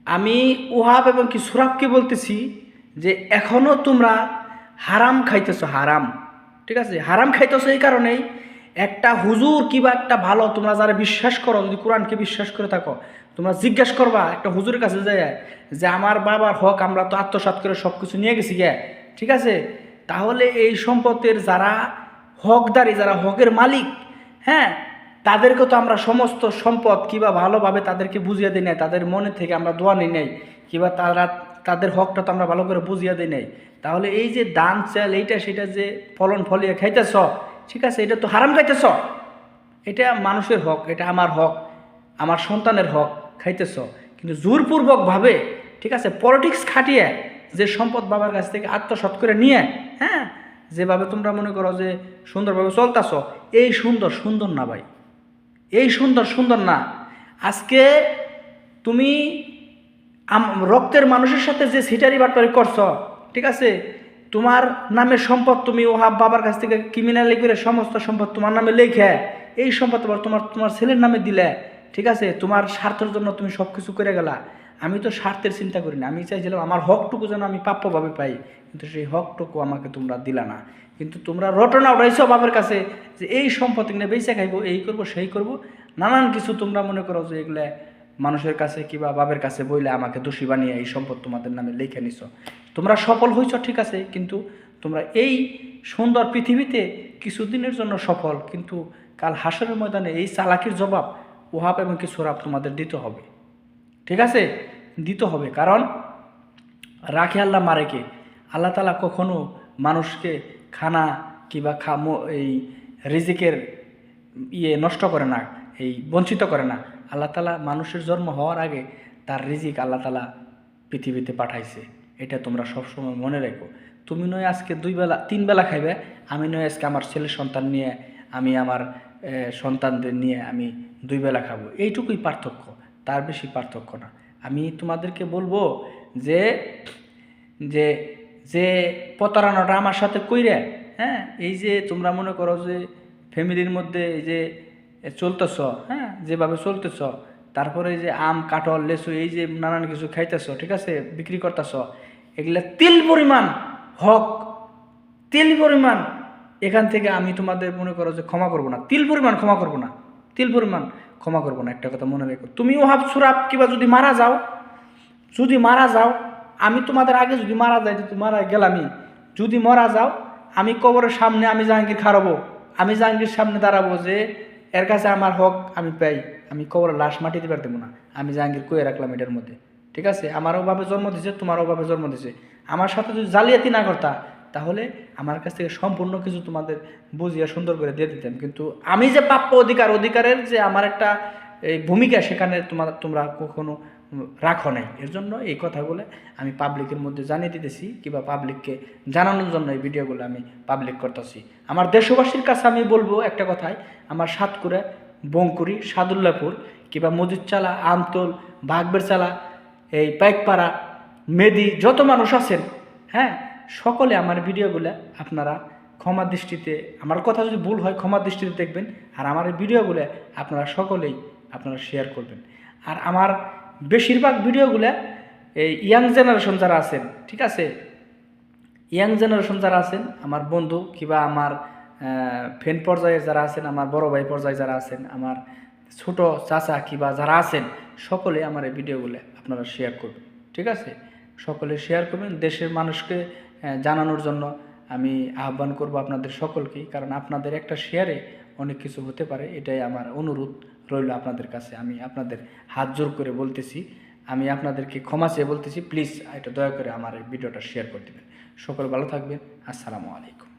আমি ওহাব এবং কি সুরাবকে বলতেছি যে এখনও তোমরা হারাম খাইতেছো, হারাম। ঠিক আছে, হারাম খাইতেছো এই কারণেই, একটা হুজুর কিবা একটা ভালো, তোমরা যারা বিশ্বাস করো, যদি কোরআনকে বিশ্বাস করে থাকো, তোমরা জিজ্ঞাসা করবা একটা হুজুরের কাছে যায় যে আমার বাবার হক আমরা তো আত্মসাৎ করে সব কিছু নিয়ে গেছি গে, ঠিক আছে, তাহলে এই সম্পদের যারা হকদারি, যারা হকের মালিক, হ্যাঁ, তাদেরকে তো আমরা সমস্ত সম্পদ কিবা ভালোভাবে তাদেরকে বুঝিয়ে দিই নাই, তাদের মনে থেকে আমরা দোয়া নিই নাই, কিবা তাদের হকটা তো আমরা ভালো করে বুঝিয়ে দিই নাই। তাহলে এই যে দান চাল এইটা সেটা যে ফলন ফলিয়ে খাইতেছ, ঠিক আছে, এটা তো হারাম খাইতেছ। এটা মানুষের হক, এটা আমার হক, আমার সন্তানের হক, খাইতেছ। কিন্তু জোরপূর্বকভাবে, ঠিক আছে, পলিটিক্স খাটিয়ে যে সম্পদ বাবার কাছ থেকে আত্মসাৎ করে নিয়ে, হ্যাঁ, যেভাবে তোমরা মনে করো যে সুন্দরভাবে চলতেছ, এই সুন্দর সুন্দর না ভাই, এই সুন্দর সুন্দর না। আজকে তুমি রক্তের মানুষের সাথে যে সিটারি বাটপারি করছ, ঠিক আছে, তোমার নামের সম্পদ তুমি ওহাব বাবার কাছ থেকে ক্রিমিনালি করে সমস্ত সম্পদ তোমার নামে লেখে, এই সম্পদ আবার তোমার তোমার ছেলের নামে দিলে, ঠিক আছে, তোমার স্বার্থের জন্য তুমি সব কিছু করে গেলা। আমি তো স্বার্থের চিন্তা করি না, আমি চাইছিলাম আমার হকটুকু যেন আমি প্রাপ্যভাবে পাই, কিন্তু সেই হকটুকু আমাকে তোমরা দিলা না। কিন্তু তোমরা রটনা উঠাইছো বাবার কাছে যে এই সম্পদ কিনে বেঁচে খাইবো, এই করব সেই করব, নানান কিছু তোমরা মনে করো যে এগুলা মানুষের কাছে কিংবা বাবার কাছে বইলে আমাকে দোষী বানিয়ে এই সম্পদ তোমাদের নামে লিখে নিছ। তোমরা সফল হইছ, ঠিক আছে, কিন্তু তোমরা এই সুন্দর পৃথিবীতে কিছুদিনের জন্য সফল, কিন্তু কাল হাসরের ময়দানে এই চালাকির জবাব ওহাব এবং কি সোরাব তোমাদের দিতে হবে, ঠিক আছে, দিতে হবে। কারণ রাখে আল্লাহ মারে কে, আল্লাহ তালা কখনো মানুষকে খানা কিংবা এই রিজিকের নষ্ট করে না, এই বঞ্চিত করে না। আল্লাহ তালা মানুষের জন্ম হওয়ার আগে তার রিজিক আল্লাহ তালা পৃথিবীতে পাঠাইছে, এটা তোমরা সবসময় মনে রেখো। তুমি নয় আজকে 2 বেলা 3 বেলা খাইবে, আমি নয় আজকে আমার ছেলের সন্তান নিয়ে, আমি আমার সন্তানদের নিয়ে আমি 2 বেলা খাবো, এইটুকুই পার্থক্য, তার বেশি পার্থক্য না। আমি তোমাদেরকে বলবো যে যে যে প্রতারণাটা আমার সাথে কইরে, হ্যাঁ, এই যে তোমরা মনে করো যে ফ্যামিলির মধ্যে এই যে চলতেছ, হ্যাঁ, যেভাবে চলতেছ, তারপরে যে আম কাঁঠাল লেচু এই যে নানান কিছু খাইতেছ, ঠিক আছে, বিক্রি করতেছ, এগুলা তিল পরিমাণ হক, তিল পরিমাণ, এখান থেকে আমি তোমাদের মনে করো যে ক্ষমা করবো না, তিল পরিমাণ ক্ষমা করবো না, তিল পরিমাণ ক্ষমা করবো না। একটা কথা মনে রেখো, তুমি ওহাব সুরাব কিংবা যদি মারা যাও, যদি মারা যাও, আমি তোমাদের আগে যদি মারা যাই, যদি মারা গেলামই, যদি মারা যাও, আমি কবরের সামনে আমি জাহাঙ্গীর খারাবো, আমি জাহাঙ্গীর সামনে দাঁড়াবো যে এর কাছে আমার হক আমি পাই, আমি কবরের লাশ মাটি দিবার দেবো না, আমি জাহাঙ্গীর কয়ে রাখলাম এটার মধ্যে, ঠিক আছে, আমারও ভাবে জন্ম দিছে, তোমারও ভাবে জন্ম দিছে, আমার সাথে যদি জালিয়াতি না করতা, তাহলে আমার কাছ থেকে সম্পূর্ণ কিছু তোমাদের বুঝিয়ে সুন্দর করে দিয়ে দিতাম। কিন্তু আমি যে প্রাপ্য অধিকারের যে আমার একটা এই ভূমিকা, সেখানে তোমরা কখনো রাখো নাই। এর জন্য এই কথাগুলো আমি পাবলিকের মধ্যে জানিয়ে দিতেছি, কিংবা পাবলিককে জানানোর জন্য এই ভিডিওগুলো আমি পাবলিক করতেছি। আমার দেশবাসীর কাছে আমি বলবো একটা কথাই, আমার সাতকুড়া, বঙ্কুরি, সাদুল্লাপুর কিংবা মজিদচালা, আমতল, বাঘবেরচালা, এই পাইকপাড়া, মেদি, যত মানুষ আছেন, হ্যাঁ, সকলে আমার ভিডিওগুলো আপনারা ক্ষমা দৃষ্টিতে, আমার কথা যদি ভুল হয় ক্ষমা দৃষ্টিতে দেখবেন, আর আমার এই ভিডিওগুলো আপনারা সকলেই আপনারা শেয়ার করবেন। আর আমার বেশিরভাগ ভিডিওগুলো এই ইয়াং জেনারেশন যারা আছেন, ঠিক আছে, ইয়াং জেনারেশন যারা আছেন, আমার বন্ধু কিংবা আমার ফ্রেন্ড পর্যায়ে যারা আছেন, আমার বড় ভাই পর্যায়ে যারা আছেন, আমার ছোট চাচা কিংবা যারা আছেন, সকলে আমার এই ভিডিওগুলো আপনারা শেয়ার করবেন, ঠিক আছে, সকলে শেয়ার করবেন। দেশের মানুষকে জানানোর জন্য আমি আহ্বান করব আপনাদের সকলকেই, কারণ আপনাদের একটা শেয়ারে অনেক কিছু হতে পারে, এটাই আমার অনুরোধ রইল আপনাদের কাছে। আমি আপনাদের হাত জোর করে বলতেছি, আমি আপনাদেরকে ক্ষমা চেয়ে বলতেছি, প্লিজ এটা দয়া করে আমার এই ভিডিওটা শেয়ার করে দেবেন। সকল ভালো থাকবেন, আসসালামু আলাইকুম।